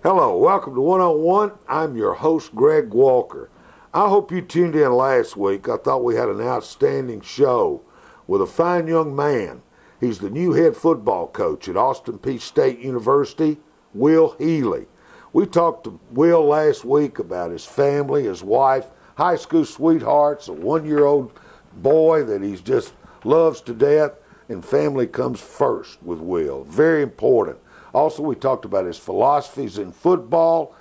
Hello, welcome to 101. I'm your host, Greg Walker. I hope you tuned in last week. I thought we had an outstanding show with a fine young man. He's the new head football coach at Austin Peay State University, Will Healy. We talked to Will last week about his family, his wife, high school sweethearts, a one-year-old boy that he just loves to death, and family comes first with Will. Very important. Also, we talked about his philosophies in football,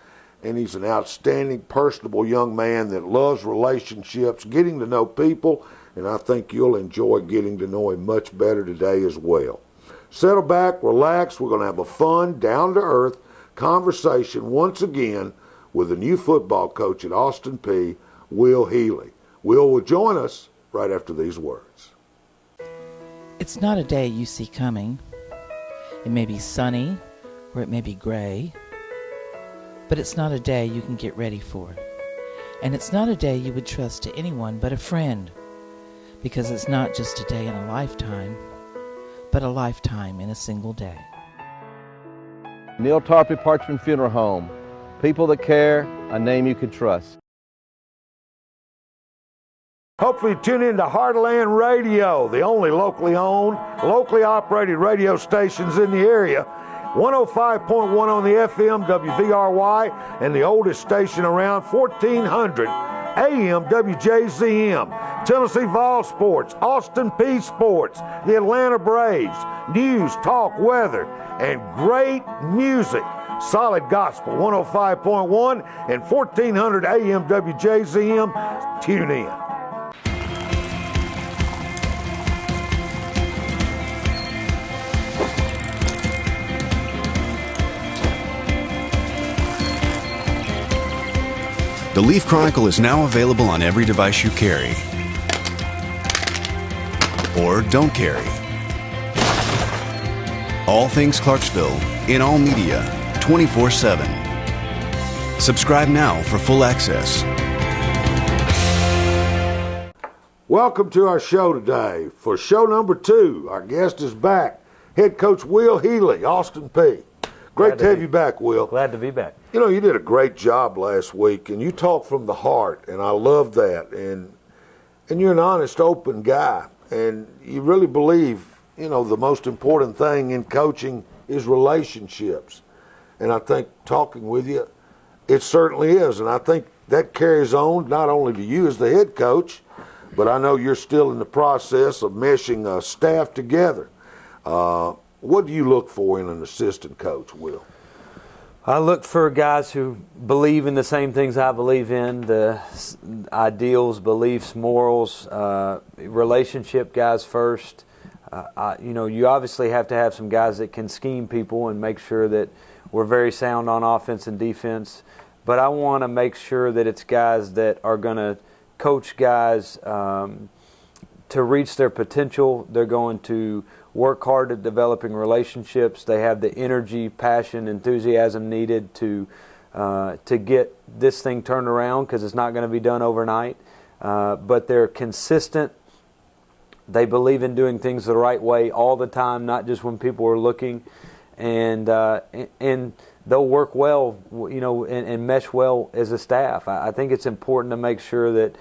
and he's an outstanding, personable young man that loves relationships, getting to know people, and I think you'll enjoy getting to know him much better today as well. Settle back, relax. We're going to have a fun, down-to-earth conversation once again with the new football coach at Austin Peay, Will Healy. Will join us right after these words. It's not a day you see coming. It may be sunny, or it may be gray, but it's not a day you can get ready for. And it's not a day you would trust to anyone but a friend, because it's not just a day in a lifetime, but a lifetime in a single day. Neil Tarpley Parchman Funeral Home. People that care, a name you can trust. Hopefully tune in to Heartland Radio, the only locally owned, locally operated radio stations in the area. 105.1 on the FM, WVRY, and the oldest station around, 1400 AM, WJZM. Tennessee Vol Sports, Austin Peay Sports, the Atlanta Braves, news, talk, weather, and great music. Solid Gospel, 105.1 and 1400 AM, WJZM. Tune in. The Leaf Chronicle is now available on every device you carry or don't carry. All things Clarksville in all media 24/7. Subscribe now for full access. Welcome to our show today. For show number 2, our guest is back, head coach Will Healy, Austin Peay. Great to have you back, Will. Glad to be back. You know, you did a great job last week, and you talked from the heart, and I love that. And you're an honest, open guy, and you really believe, you know, the most important thing in coaching is relationships. And I think talking with you, it certainly is. And I think that carries on not only to you as the head coach, but I know you're still in the process of meshing a staff together. What do you look for in an assistant coach, Will? I look for guys who believe in the same things I believe in, the ideals, beliefs, morals, relationship guys first. You obviously have to have some guys that can scheme people and make sure that we're very sound on offense and defense. But I want to make sure that it's guys that are going to coach guys to reach their potential. They're going to work hard at developing relationships. They have the energy, passion, enthusiasm needed to get this thing turned around, because it's not going to be done overnight. But they're consistent. They believe in doing things the right way all the time, not just when people are looking. And they'll work well, and mesh well as a staff. I think it's important to make sure that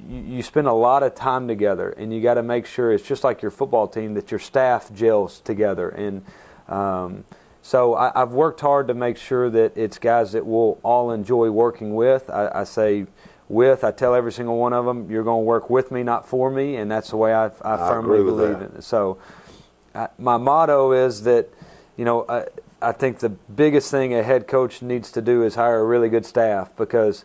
you spend a lot of time together, and you got to make sure it's just like your football team, that your staff gels together. And so I've worked hard to make sure that it's guys that we'll all enjoy working with. I tell every single one of them, you're going to work with me, not for me, and that's the way I firmly believe in it. So my motto is that, I think the biggest thing a head coach needs to do is hire a really good staff, because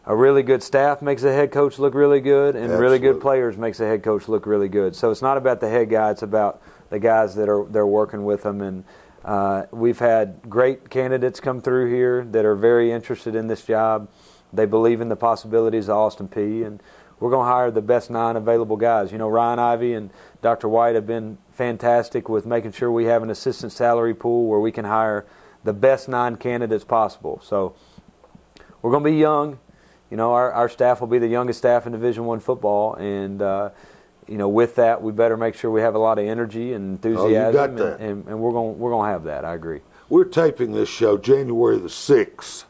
a really good staff makes a head coach look really good, and really good players makes a head coach look really good. So it's not about the head guy, it's about the guys that they're working with them. And we've had great candidates come through here that are very interested in this job. They believe in the possibilities of Austin Peay, and we're going to hire the best 9 available guys. Ryan Ivey and Dr. White have been fantastic with making sure we have an assistant salary pool where we can hire the best 9 candidates possible. So we're going to be young. Our staff will be the youngest staff in Division I football, and with that, we better make sure we have a lot of energy and enthusiasm, and we're going to have that. I agree. We're taping this show January the 6th.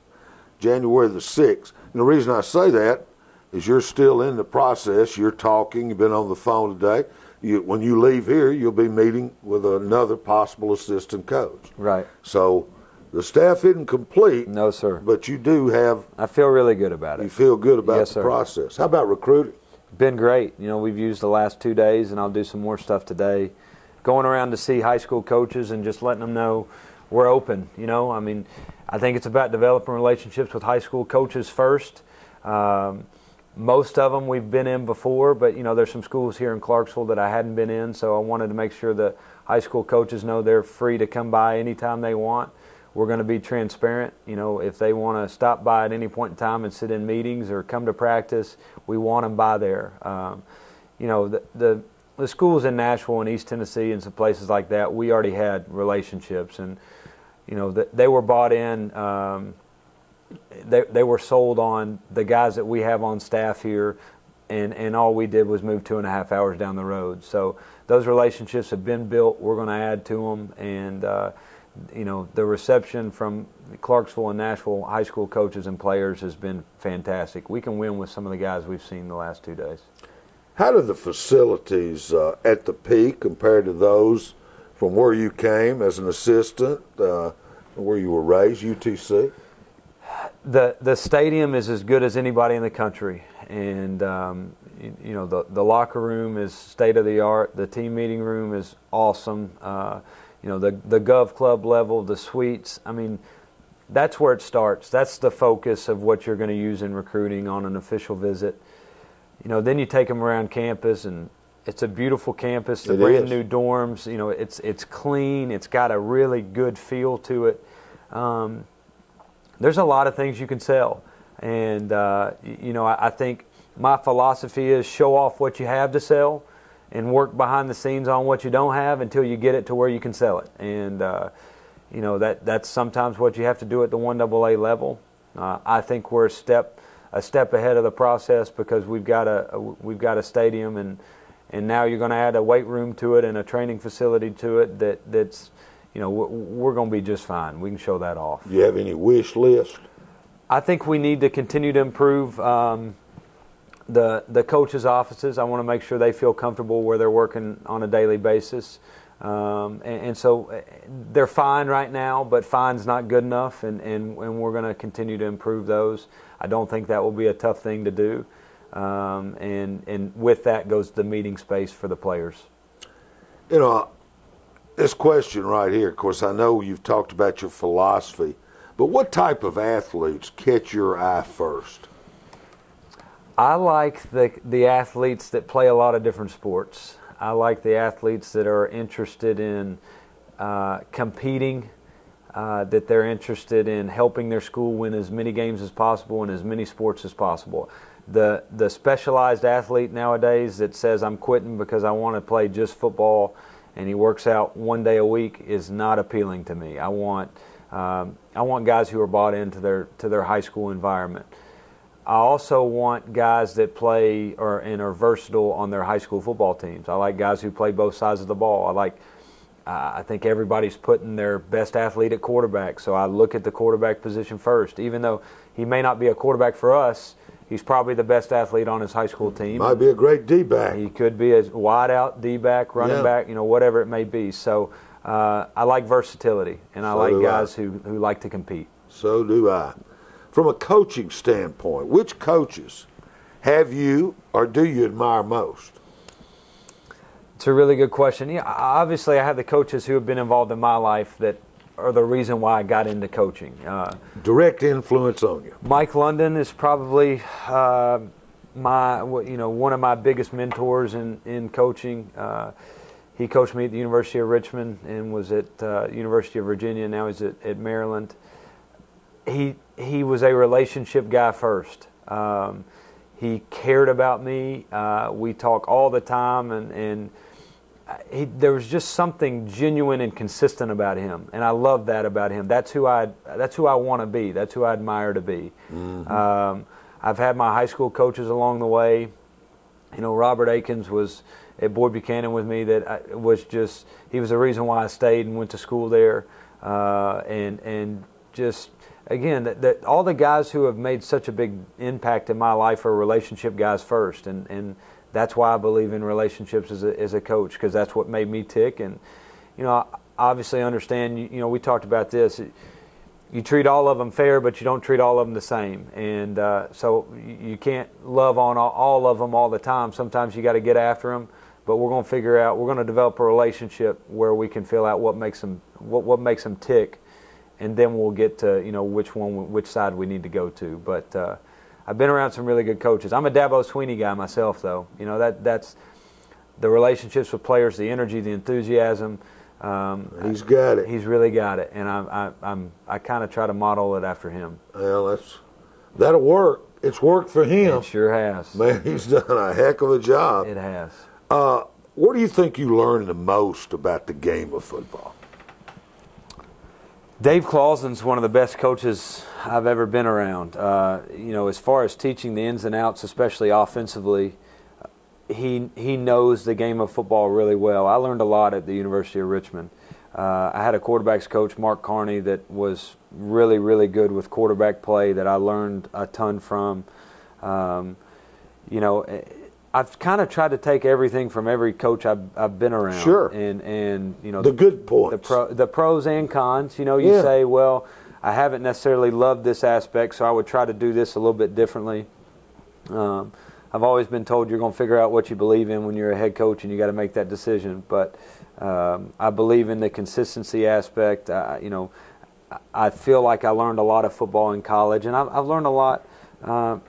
January the 6th. And the reason I say that is you're still in the process. You're talking. You've been on the phone today. When you leave here, you'll be meeting with another possible assistant coach. Right. So the staff isn't complete. No, sir. But you do have. I feel really good about it. You feel good about Yes, the sir. process. How about recruiting? Been great. You know, we've used the last 2 days, and I'll do some more stuff today. Going around to see high school coaches and just letting them know we're open. You know, I mean, I think it's about developing relationships with high school coaches first. Most of them we've been in before, but, you know, there's some schools here in Clarksville that I hadn't been in, so I wanted to make sure the high school coaches know they're free to come by anytime they want. We're going to be transparent. You know, if they want to stop by at any point in time and sit in meetings or come to practice, we want them by there. You know, the schools in Nashville and East Tennessee and some places like that, we already had relationships, and, you know, they were bought in. They were sold on the guys that we have on staff here, and all we did was move 2.5 hours down the road. So those relationships have been built. We're going to add to them, and you know, the reception from Clarksville and Nashville high school coaches and players has been fantastic. We can win with some of the guys we've seen the last 2 days. How do the facilities at the Peak compare to those from where you came as an assistant, where you were raised, UTC? The stadium is as good as anybody in the country, and you know, the locker room is state of the art. The team meeting room is awesome. You know, the Gov Club level, the suites. I mean, that's where it starts. That's the focus of what you're going to use in recruiting on an official visit. You know, then you take them around campus, and it's a beautiful campus. The brand new dorms. You know, it's clean. It's got a really good feel to it. There's a lot of things you can sell, and you know, I think my philosophy is show off what you have to sell, and work behind the scenes on what you don't have until you get it to where you can sell it. And you know, that's sometimes what you have to do at the 1AA level. I think we're a step ahead of the process because we've got a stadium, and now you're going to add a weight room to it and a training facility to it that's. You know, we're going to be just fine. We can show that off. Do you have any wish list? I think we need to continue to improve the coaches' offices. I want to make sure they feel comfortable where they're working on a daily basis. And so they're fine right now, but fine's not good enough, and we're going to continue to improve those. I don't think that will be a tough thing to do. And with that goes the meeting space for the players. You know, this question right here, of course, I know you've talked about your philosophy, but what type of athletes catch your eye first? I like the athletes that play a lot of different sports. I like the athletes that are interested in competing, that they're interested in helping their school win as many games as possible and as many sports as possible. The specialized athlete nowadays that says I'm quitting because I want to play just football and he works out 1 day a week is not appealing to me. I want guys who are bought into their high school environment. I also want guys that play and are versatile on their high school football teams. I like guys who play both sides of the ball. I think everybody's putting their best athlete at quarterback, so I look at the quarterback position first. Even though he may not be a quarterback for us, he's probably the best athlete on his high school team. Might be a great D-back. He could be a wide-out D-back, running back, you know, whatever it may be. So I like versatility, and I like guys who like to compete. So do I. From a coaching standpoint, which coaches have you or do you admire most? It's a really good question. Yeah, obviously, I have the coaches who have been involved in my life that are the reason why I got into coaching. Direct influence on you. Mike London is probably one of my biggest mentors in coaching. He coached me at the University of Richmond and was at University of Virginia. Now he's at Maryland. He was a relationship guy first. He cared about me. We talk all the time, and there was just something genuine and consistent about him, and I love that about him. That's who I want to be. That's who I admire to be. Mm-hmm. I've had my high school coaches along the way. You know, Robert Akins was at Boyd Buchanan with me. He was the reason why I stayed and went to school there. and just again that all the guys who have made such a big impact in my life are relationship guys first, and that's why I believe in relationships as a coach, because that's what made me tick. And I obviously understand. We talked about this. You treat all of them fair, but you don't treat all of them the same. And so you can't love on all of them all the time. Sometimes you got to get after them. But we're going to figure out. We're going to develop a relationship where we can feel out what makes them tick, and then we'll get to which side we need to go to. But I've been around some really good coaches. I'm a Dabo Sweeney guy myself, though. That's the relationships with players, the energy, the enthusiasm. He's got it. He's really got it, and I kind of try to model it after him. Well, that'll work. It's worked for him. It sure has. Man, he's done a heck of a job. It has. What do you think you learned the most about the game of football? Dave Clausen's one of the best coaches I've ever been around. As far as teaching the ins and outs, especially offensively, he knows the game of football really well. I learned a lot at the University of Richmond. I had a quarterbacks coach, Mark Carney, that was really, really good with quarterback play that I learned a ton from. I've kind of tried to take everything from every coach I've been around. Sure. And the good points. The pros and cons. You Yeah. say, well, I haven't necessarily loved this aspect, so I would try to do this a little bit differently. I've always been told you're going to figure out what you believe in when you're a head coach, and you got to make that decision. But I believe in the consistency aspect. I feel like I learned a lot of football in college, and I've learned a lot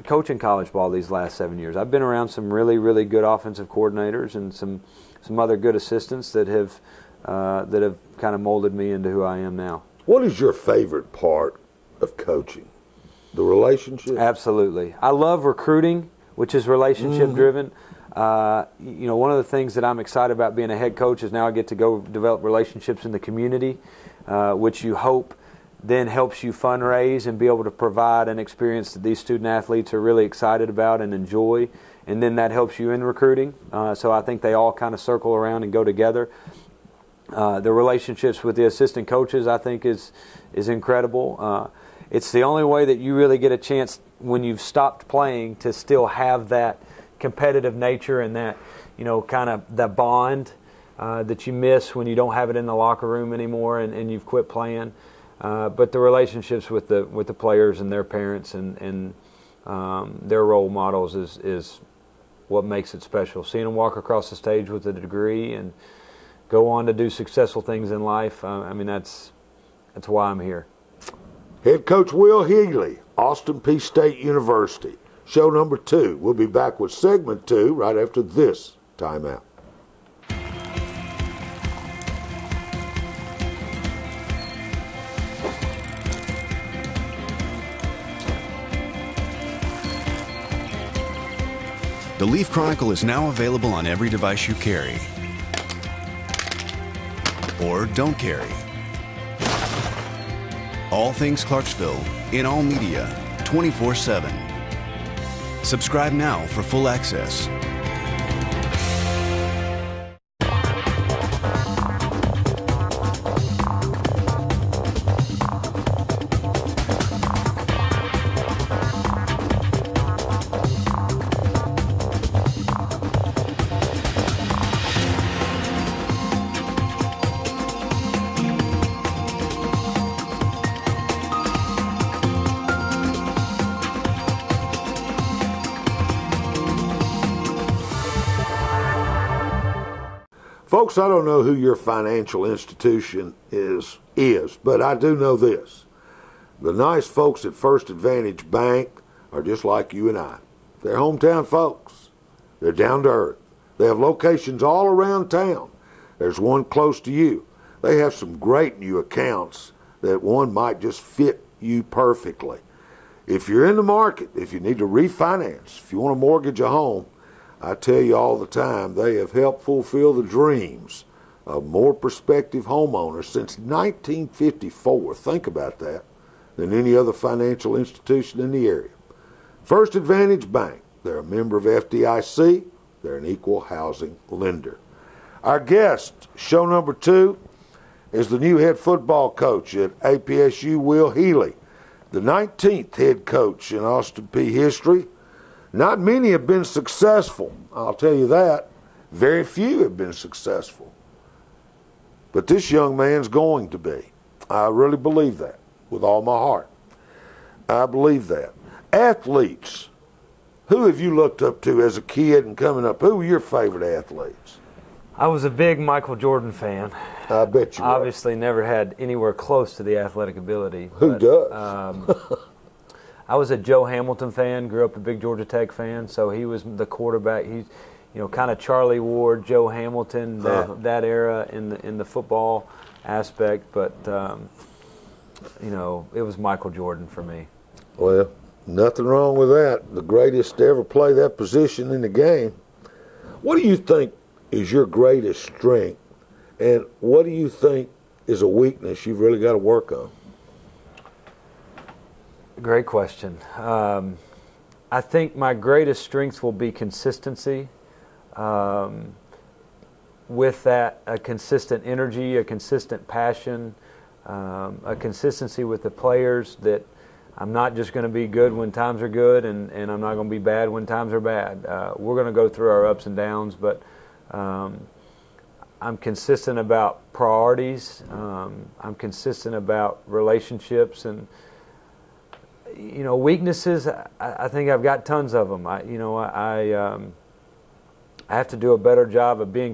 coaching college ball these last 7 years. I've been around some really, really good offensive coordinators and some other good assistants that have kind of molded me into who I am now. What is your favorite part of coaching? The relationship? Absolutely. I love recruiting, which is relationship driven. One of the things that I'm excited about being a head coach is now I get to go develop relationships in the community, which you hope then helps you fundraise and be able to provide an experience that these student athletes are really excited about and enjoy, and then that helps you in recruiting. So I think they all kind of circle around and go together. The relationships with the assistant coaches, I think, is incredible. It's the only way that you really get a chance when you've stopped playing to still have that competitive nature and that, kind of that bond that you miss when you don't have it in the locker room anymore and you've quit playing. But the relationships with the players and their parents and their role models is what makes it special. Seeing them walk across the stage with a degree and go on to do successful things in life, that's why I'm here. Head Coach Will Healy, Austin Peay State University. Show number 2. We'll be back with segment 2 right after this timeout. The Leaf Chronicle is now available on every device you carry or don't carry. All things Clarksville in all media 24/7. Subscribe now for full access. Folks, I don't know who your financial institution is, but I do know this. The nice folks at First Advantage Bank are just like you and I. They're hometown folks. They're down to earth. They have locations all around town. There's one close to you. They have some great new accounts that one might just fit you perfectly. If you're in the market, if you need to refinance, if you want to mortgage a home, I tell you all the time, they have helped fulfill the dreams of more prospective homeowners since 1954. Think about that, than any other financial institution in the area. First Advantage Bank, they're a member of FDIC. They're an equal housing lender. Our guest, show number 2, is the new head football coach at APSU, Will Healy, the 19th head coach in Austin Peay history. Not many have been successful, I'll tell you that. Very few have been successful. But this young man's going to be. I really believe that with all my heart. I believe that. Athletes, who have you looked up to as a kid and coming up? Who were your favorite athletes? I was a big Michael Jordan fan. I bet you were. Obviously never had anywhere close to the athletic ability. Who does? I was a Joe Hamilton fan, grew up a big Georgia Tech fan, so he was the quarterback. He's, kind of Charlie Ward, Joe Hamilton, that era in the football aspect, but it was Michael Jordan for me. Well, nothing wrong with that. The greatest to ever play that position in the game. What do you think is your greatest strength, and what do you think is a weakness you've really got to work on? Great question. I think my greatest strength will be consistency. With that, a consistent energy, a consistent passion, a consistency with the players that I'm not just going to be good when times are good and I'm not going to be bad when times are bad. We're going to go through our ups and downs, but I'm consistent about priorities. I'm consistent about relationships and weaknesses. I think I've got tons of them. I have to do a better job of being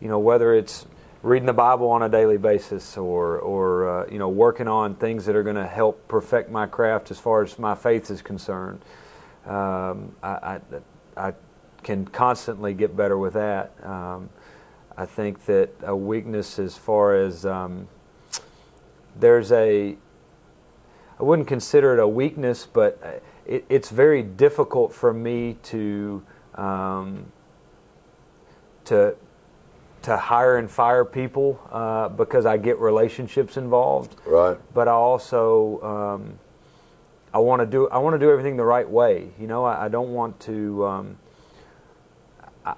whether it's reading the Bible on a daily basis or working on things that are going to help perfect my craft as far as my faith is concerned. I can constantly get better with that. I think that a weakness as far as I wouldn't consider it a weakness, but it's very difficult for me to hire and fire people because I get relationships involved. Right. But I also I want to do everything the right way. I don't want to.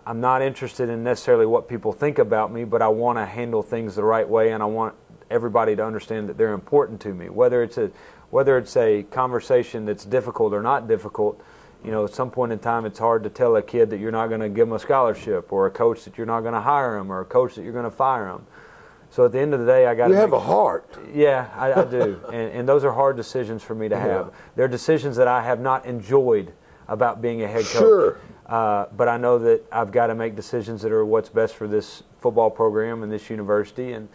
I'm not interested in necessarily what people think about me, but I want to handle things the right way, and I want everybody to understand that they're important to me. Whether it's a conversation that's difficult or not difficult, at some point in time it's hard to tell a kid that you're not going to give them a scholarship, or a coach that you're not going to hire them, or a coach that you're going to fire them. So at the end of the day, I got to. You have a heart. Yeah, I do, and those are hard decisions for me to have. They're decisions that I have not enjoyed about being a head coach. Sure. But I know that I've got to make decisions that are what's best for this football program and this university, and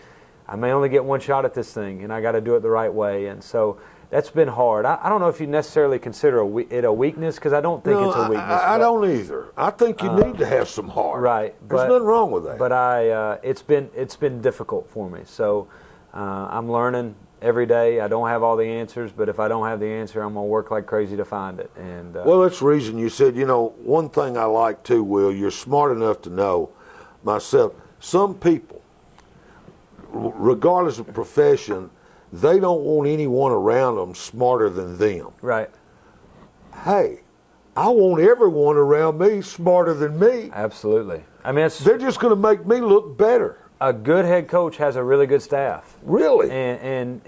I may only get one shot at this thing, and I got to do it the right way. And so that's been hard. I don't know if you necessarily consider it a weakness, because I don't think it's a weakness. I don't either. I think you need to have some heart. Right. There's nothing wrong with that. But it's been difficult for me. So I'm learning every day. I don't have all the answers, but if I don't have the answer, I'm going to work like crazy to find it. And well, that's the reason you said, one thing I like too, Will, you're smart enough to know myself, some people, regardless of profession, they don't want anyone around them smarter than them. Right. Hey, I want everyone around me smarter than me. Absolutely. I mean, they're just going to make me look better. A good head coach has a really good staff. Really? And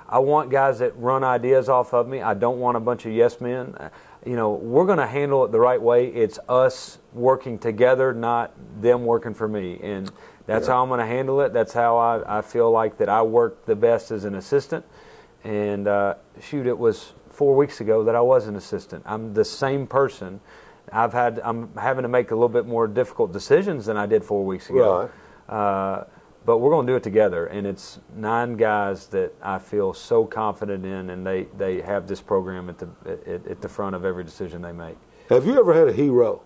I want guys that run ideas off of me. I don't want a bunch of yes men. We're going to handle it the right way. It's us working together, not them working for me. And that's how I'm going to handle it. That's how I feel like that I work the best as an assistant. And it was 4 weeks ago that I was an assistant. I'm the same person. I'm having to make a little bit more difficult decisions than I did 4 weeks ago. Right. But we're going to do it together, and it's 9 guys that I feel so confident in, and they have this program at the front of every decision they make. Have you ever had a hero?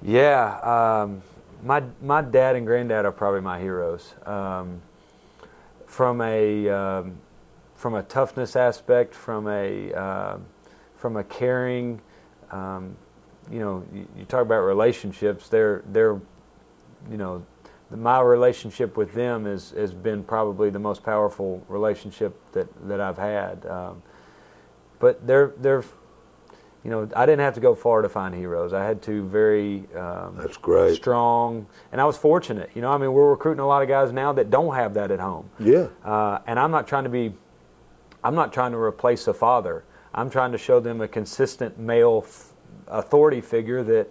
Yeah, my dad and granddad are probably my heroes. From a toughness aspect, from a caring, you talk about relationships. My relationship with them has been probably the most powerful relationship that I've had. But they're I didn't have to go far to find heroes. I had two very That's great. strong, and I was fortunate. We're recruiting a lot of guys now that don't have that at home. Yeah. And I'm not trying to replace a father. I'm trying to show them a consistent male authority figure that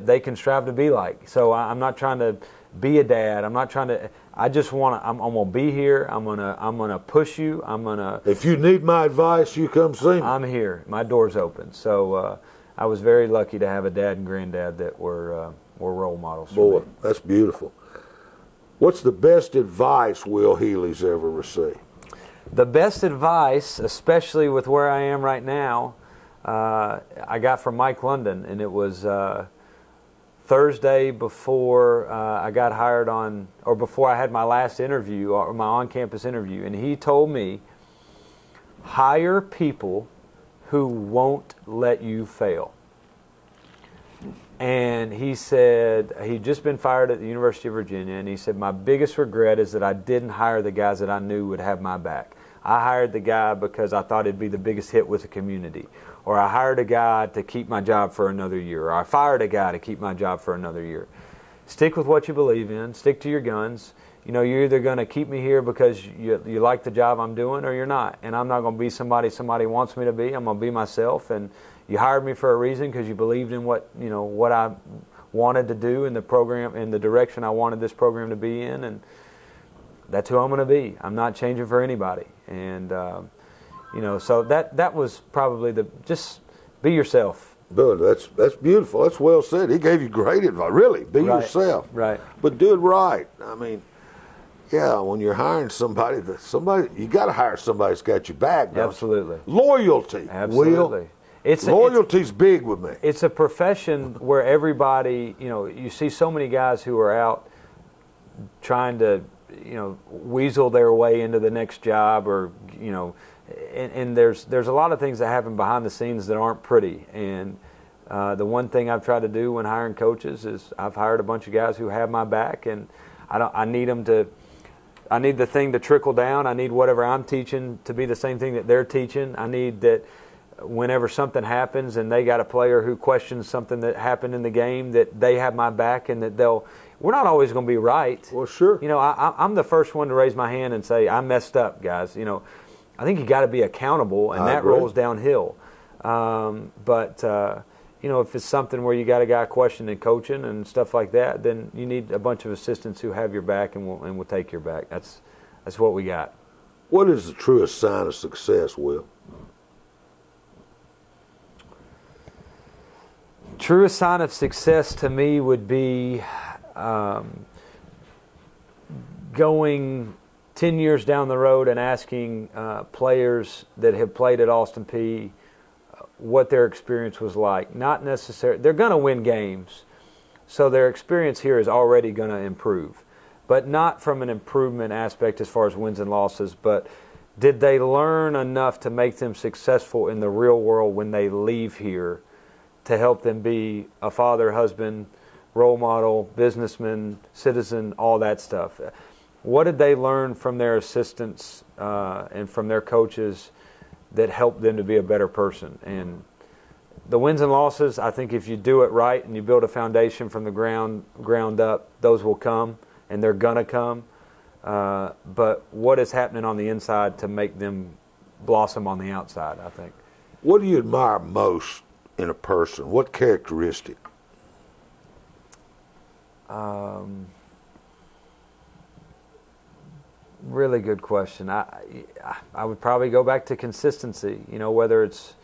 they can strive to be like. So I'm not trying to be a dad. I'm not trying to. I just want to. I'm going to be here. I'm gonna push you. If you need my advice, you come see me. I'm here. My door's open. So I was very lucky to have a dad and granddad that were role models. Boy, for me. that's beautiful. What's the best advice Will Healy's ever received? The best advice, especially with where I am right now, I got from Mike London, and it was Thursday before I got hired or before I had my last interview, or my on-campus interview, and he told me, hire people who won't let you fail. And he said he'd just been fired at the University of Virginia, and he said, my biggest regret is that I didn't hire the guys that I knew would have my back. I hired the guy because I thought it'd be the biggest hit with the community. Or I hired a guy to keep my job for another year. Or I fired a guy to keep my job for another year. Stick with what you believe in. Stick to your guns. You're either going to keep me here because you like the job I'm doing, or you're not. And I'm not going to be somebody wants me to be. I'm going to be myself. And you hired me for a reason because you believed in what I wanted to do in the program, in the direction I wanted this program to be in. And that's who I'm going to be. I'm not changing for anybody. And so that was probably just be yourself. Good. That's beautiful. That's well said. He gave you great advice. Really, be Right. yourself. Right. But do it right. Yeah, when you're hiring somebody, you got to hire somebody that's got your back. Don't you? Absolutely. Loyalty. Absolutely. Will. Loyalty's big with me. It's a profession where everybody, you see so many guys who are out trying to, weasel their way into the next job, or and there's a lot of things that happen behind the scenes that aren't pretty. And the one thing I've tried to do when hiring coaches is I've hired a bunch of guys who have my back, and I need the thing to trickle down. I need whatever I'm teaching to be the same thing that they're teaching. I need that whenever something happens and they got a player who questions something that happened in the game, that they have my back, and that we're not always going to be right. Well, sure. I'm the first one to raise my hand and say, I messed up, guys. I think you got to be accountable, and that rolls downhill. If it's something where you got a guy questioning coaching and stuff like that, then you need a bunch of assistants who have your back and will take your back. That's what we got. What is the truest sign of success, Will? Truest sign of success to me would be going 10 years down the road and asking players that have played at Austin Peay what their experience was like. Not necessarily, they're going to win games, so their experience here is already going to improve, but not from an improvement aspect as far as wins and losses, but did they learn enough to make them successful in the real world when they leave here, to help them be a father, husband, role model, businessman, citizen, all that stuff. What did they learn from their assistants and from their coaches that helped them to be a better person? And the wins and losses, I think if you do it right and you build a foundation from the ground up, those will come, and they're going to come. But what is happening on the inside to make them blossom on the outside, I think. What do you admire most in a person? What characteristic? Really good question. I would probably go back to consistency, whether it's,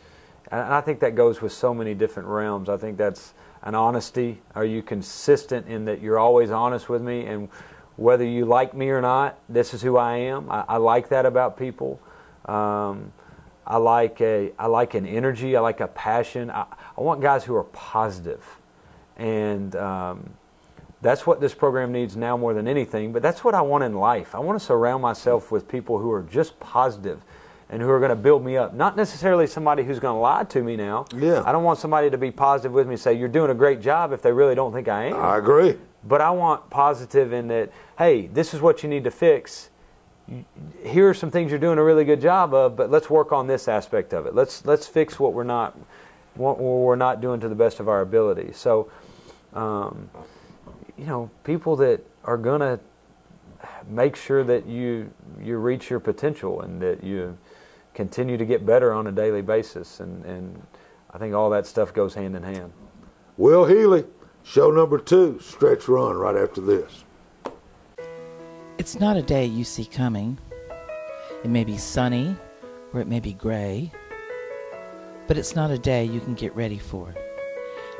and I think that goes with so many different realms. I think that's an honesty. Are you consistent in that you're always honest with me, and whether you like me or not, this is who I am. I like that about people. I like an energy. I like a passion. I want guys who are positive, and that's what this program needs now more than anything. But that's what I want in life. I want to surround myself with people who are just positive and who are going to build me up. Not necessarily somebody who's going to lie to me now. Yeah. I don't want somebody to be positive with me and say, you're doing a great job, if they really don't think I am. I agree. But I want positive in that, hey, this is what you need to fix. here are some things you're doing a really good job of, but let's work on this aspect of it. Let's fix what we're not doing to the best of our ability. So, people that are going to make sure that you reach your potential and that you continue to get better on a daily basis, and I think all that stuff goes hand in hand. Will Healy, show number 2, Stretch Run, right after this. It's not a day you see coming. It may be sunny or it may be gray, but it's not a day you can get ready for.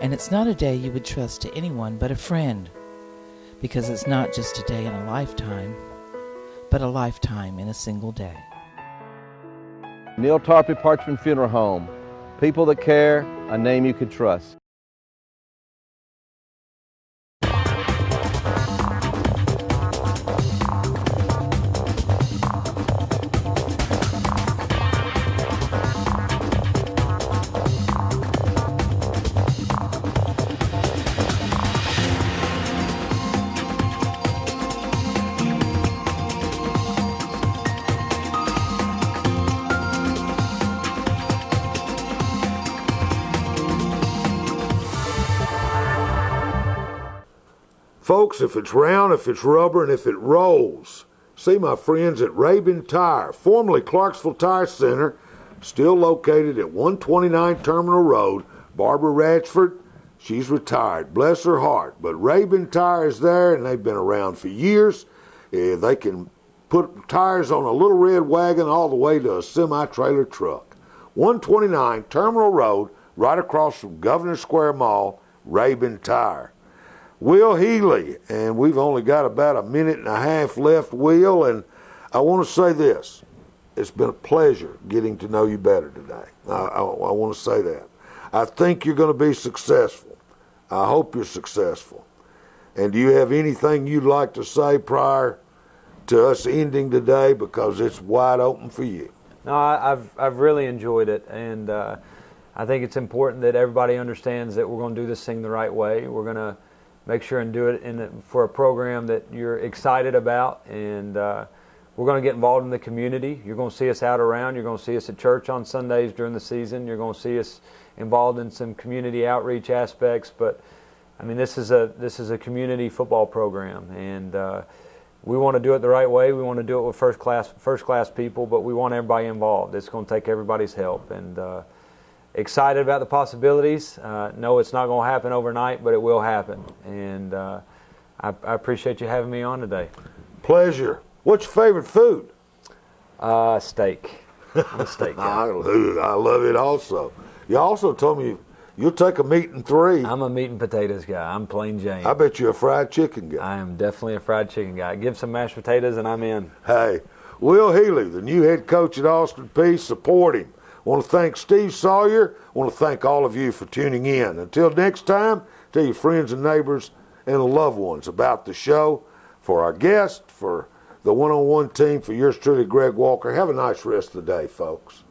And it's not a day you would trust to anyone but a friend, because it's not just a day in a lifetime, but a lifetime in a single day. Neil Tarpley Parchman Funeral Home. People that care, a name you could trust. Folks, if it's round, if it's rubber, and if it rolls, see my friends at Rabin Tire, formerly Clarksville Tire Center, still located at 129 Terminal Road. Barbara Ratchford, she's retired, bless her heart, but Rabin Tire is there, and they've been around for years. They can put tires on a little red wagon all the way to a semi-trailer truck. 129 Terminal Road, right across from Governor Square Mall, Rabin Tire. Will Healy, and we've only got about a minute and a half left, Will, and I want to say this. It's been a pleasure getting to know you better today. I want to say that. I think you're going to be successful. I hope you're successful. And do you have anything you'd like to say prior to us ending today, because it's wide open for you? No, I've really enjoyed it, and I think it's important that everybody understands that we're going to do this thing the right way. We're going to make sure and do it for a program that you're excited about, and we're going to get involved in the community. You're going to see us out around. You're going to see us at church on Sundays during the season. You're going to see us involved in some community outreach aspects. But I mean, this is a community football program, and we want to do it the right way. We want to do it with first class people, but we want everybody involved. It's going to take everybody's help, and excited about the possibilities. No, it's not going to happen overnight, but it will happen. And I appreciate you having me on today. Pleasure. What's your favorite food? Steak. I'm a steak guy. I love it also. You also told me you'll take a meat and 3. I'm a meat and potatoes guy. I'm plain Jane. I bet you're a fried chicken guy. I am definitely a fried chicken guy. Give some mashed potatoes and I'm in. Hey, Will Healy, the new head coach at Austin Peay, support him. I want to thank Steve Sawyer. I want to thank all of you for tuning in. Until next time, tell your friends and neighbors and loved ones about the show. For our guest, for the one-on-one team, for yours truly, Greg Walker, have a nice rest of the day, folks.